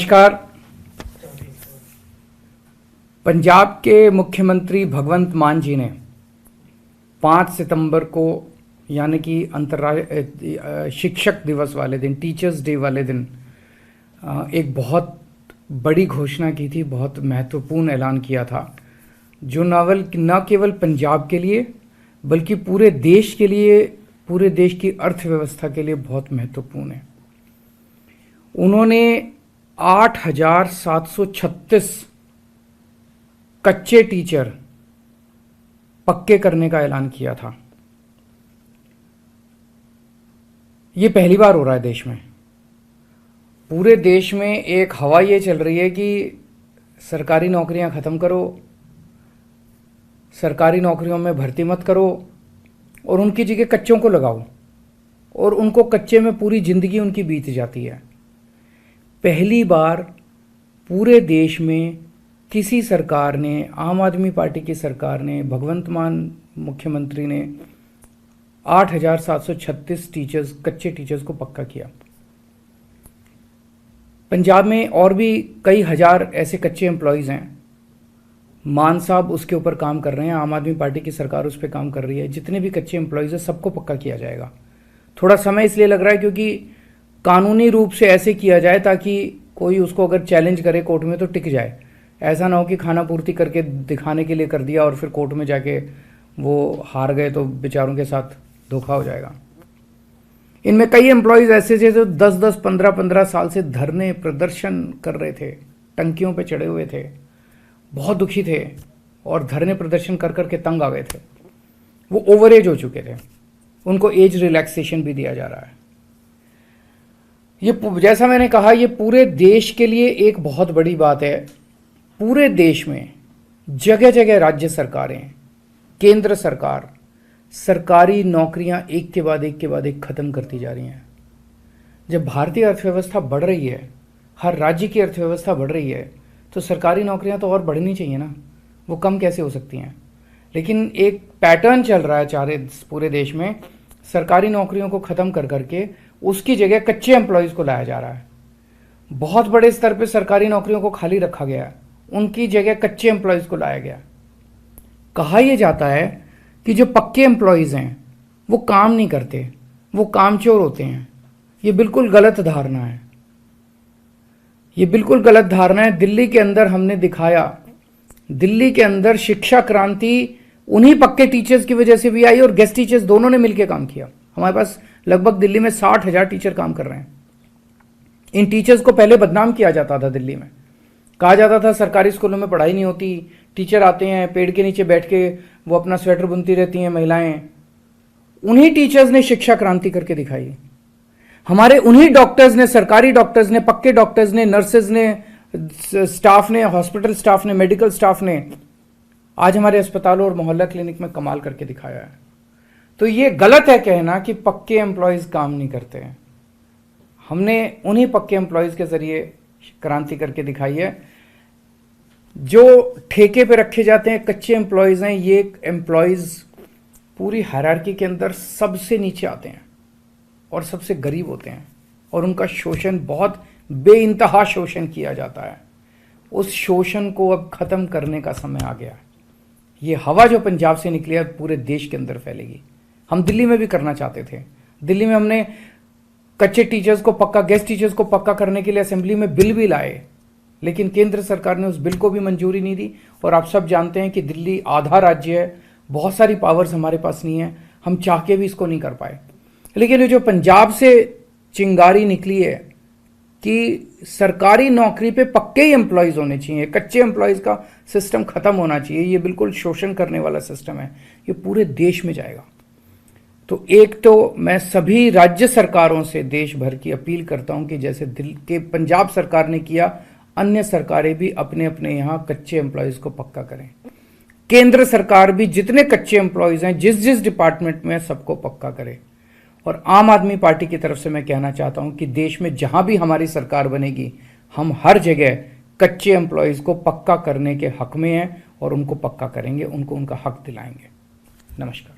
नमस्कार। पंजाब के मुख्यमंत्री भगवंत मान जी ने 5 सितंबर को यानी कि अंतर्राष्ट्रीय शिक्षक दिवस वाले दिन, टीचर्स डे वाले दिन एक बहुत बड़ी घोषणा की थी, बहुत महत्वपूर्ण ऐलान किया था, जो न केवल पंजाब के लिए बल्कि पूरे देश के लिए, पूरे देश की अर्थव्यवस्था के लिए बहुत महत्वपूर्ण है। उन्होंने 8,736 कच्चे टीचर पक्के करने का ऐलान किया था। ये पहली बार हो रहा है देश में। पूरे देश में एक हवा ये चल रही है कि सरकारी नौकरियां खत्म करो, सरकारी नौकरियों में भर्ती मत करो और उनकी जगह कच्चों को लगाओ, और उनको कच्चे में पूरी जिंदगी उनकी बीत जाती है। पहली बार पूरे देश में किसी सरकार ने, आम आदमी पार्टी की सरकार ने, भगवंत मान मुख्यमंत्री ने 8,736 टीचर्स, कच्चे टीचर्स को पक्का किया। पंजाब में और भी कई हजार ऐसे कच्चे एम्प्लॉयज़ हैं। मान साहब उसके ऊपर काम कर रहे हैं, आम आदमी पार्टी की सरकार उस पर काम कर रही है। जितने भी कच्चे एम्प्लॉयज़ हैं सबको पक्का किया जाएगा। थोड़ा समय इसलिए लग रहा है क्योंकि कानूनी रूप से ऐसे किया जाए ताकि कोई उसको अगर चैलेंज करे कोर्ट में तो टिक जाए। ऐसा ना हो कि खाना पूर्ति करके दिखाने के लिए कर दिया और फिर कोर्ट में जाके वो हार गए तो बेचारों के साथ धोखा हो जाएगा। इनमें कई एम्प्लॉयज़ ऐसे थे जो 10-10, 15-15 साल से धरने प्रदर्शन कर रहे थे, टंकियों पे चढ़े हुए थे, बहुत दुखी थे और धरने प्रदर्शन कर करके तंग आ गए थे। वो ओवर एज हो चुके थे, उनको एज रिलैक्सेशन भी दिया जा रहा है। ये, जैसा मैंने कहा, ये पूरे देश के लिए एक बहुत बड़ी बात है। पूरे देश में जगह जगह राज्य सरकारें, केंद्र सरकार सरकारी नौकरियां एक के बाद एक खत्म करती जा रही हैं। जब भारतीय अर्थव्यवस्था बढ़ रही है, हर राज्य की अर्थव्यवस्था बढ़ रही है, तो सरकारी नौकरियां तो और बढ़नी चाहिए ना, वो कम कैसे हो सकती हैं। लेकिन एक पैटर्न चल रहा है पूरे देश में, सरकारी नौकरियों को ख़त्म कर करके उसकी जगह कच्चे एम्प्लॉयज़ को लाया जा रहा है। बहुत बड़े स्तर पे सरकारी नौकरियों को खाली रखा गया है, उनकी जगह कच्चे एम्प्लॉयज़ को लाया गया। कहा यह जाता है कि जो पक्के एम्प्लॉयज़ हैं वो काम नहीं करते, वो कामचोर होते हैं। ये बिल्कुल गलत धारणा है, ये बिल्कुल गलत धारणा है। दिल्ली के अंदर हमने दिखाया, दिल्ली के अंदर शिक्षा क्रांति उन्हीं पक्के टीचर्स की वजह से भी आई और गेस्ट टीचर्स दोनों ने मिलकर काम किया। हमारे पास लगभग दिल्ली में 60,000 टीचर काम कर रहे हैं। इन टीचर्स को पहले बदनाम किया जाता था दिल्ली में, कहा जाता था सरकारी स्कूलों में पढ़ाई नहीं होती, टीचर आते हैं पेड़ के नीचे बैठ के वो अपना स्वेटर बुनती रहती हैं महिलाएं। उन्हीं टीचर्स ने शिक्षा क्रांति करके दिखाई। हमारे उन्हीं डॉक्टर्स ने, सरकारी डॉक्टर्स ने, पक्के डॉक्टर्स ने, नर्सेज ने, स्टाफ ने, हॉस्पिटल स्टाफ ने, मेडिकल स्टाफ ने आज हमारे अस्पतालों और मोहल्ला क्लिनिक में कमाल करके दिखाया है। तो ये गलत है कहना कि पक्के एम्प्लॉयज़ काम नहीं करते हैं। हमने उन्हीं पक्के एम्प्लॉयज़ के जरिए क्रांति करके दिखाई है। जो ठेके पे रखे जाते हैं कच्चे एम्प्लॉयज़ हैं, ये एम्प्लॉयज़ पूरी हायरार्की के अंदर सबसे नीचे आते हैं और सबसे गरीब होते हैं और उनका शोषण, बहुत बेइंतहा शोषण किया जाता है। उस शोषण को अब खत्म करने का समय आ गया है। ये हवा जो पंजाब से निकली है पूरे देश के अंदर फैलेगी। हम दिल्ली में भी करना चाहते थे। दिल्ली में हमने कच्चे टीचर्स को पक्का, गेस्ट टीचर्स को पक्का करने के लिए असेंबली में बिल भी लाए, लेकिन केंद्र सरकार ने उस बिल को भी मंजूरी नहीं दी। और आप सब जानते हैं कि दिल्ली आधा राज्य है, बहुत सारी पावर्स हमारे पास नहीं है, हम चाह के भी इसको नहीं कर पाए। लेकिन ये जो पंजाब से चिंगारी निकली है कि सरकारी नौकरी पे पक्के ही एम्प्लॉयज़ होने चाहिए, कच्चे एम्प्लॉयज़ का सिस्टम खत्म होना चाहिए, ये बिल्कुल शोषण करने वाला सिस्टम है, ये पूरे देश में जाएगा। तो एक तो मैं सभी राज्य सरकारों से देश भर की अपील करता हूं कि जैसे दिल्ली के पंजाब सरकार ने किया, अन्य सरकारें भी अपने अपने यहां कच्चे एम्प्लॉयज़ को पक्का करें। केंद्र सरकार भी जितने कच्चे एम्प्लॉयज़ हैं जिस जिस डिपार्टमेंट में, सबको पक्का करे। और आम आदमी पार्टी की तरफ से मैं कहना चाहता हूं कि देश में जहां भी हमारी सरकार बनेगी, हम हर जगह कच्चे एम्प्लॉयज़ को पक्का करने के हक में हैं और उनको पक्का करेंगे, उनको उनका हक दिलाएंगे। नमस्कार।